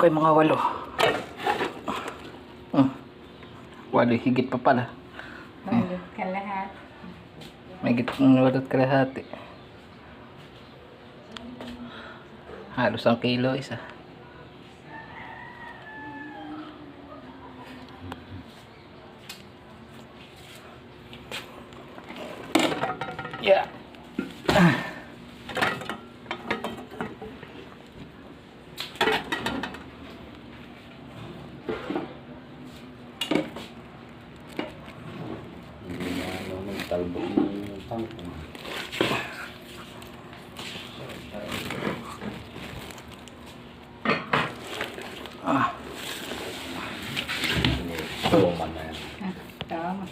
ko yung mga 8. Walo, higit pa pala. Balot ka lahat. May higit ng 8 kalahati. Halos 1 kilo isa. Yeah. Talbog ng tangko. Roman na yan. Tama.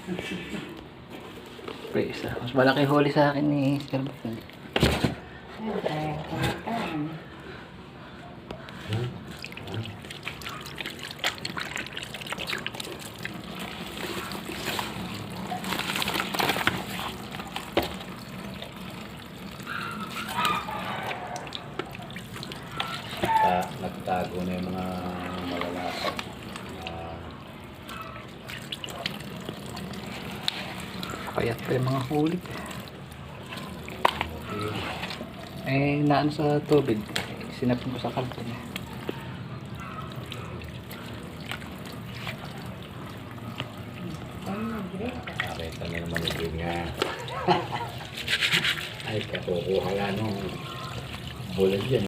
Isa. Mas malaki huli sa akin ni Sir Bukin. Ay, kumataan. Nagtago na yung mga malalakad. Payat pa yung mga huli. Eh, naan sa tubig. Sinapin ko sa kalpo niya. Nakita na naman yung nga. Ay, katukuha lang nung bulan dyan.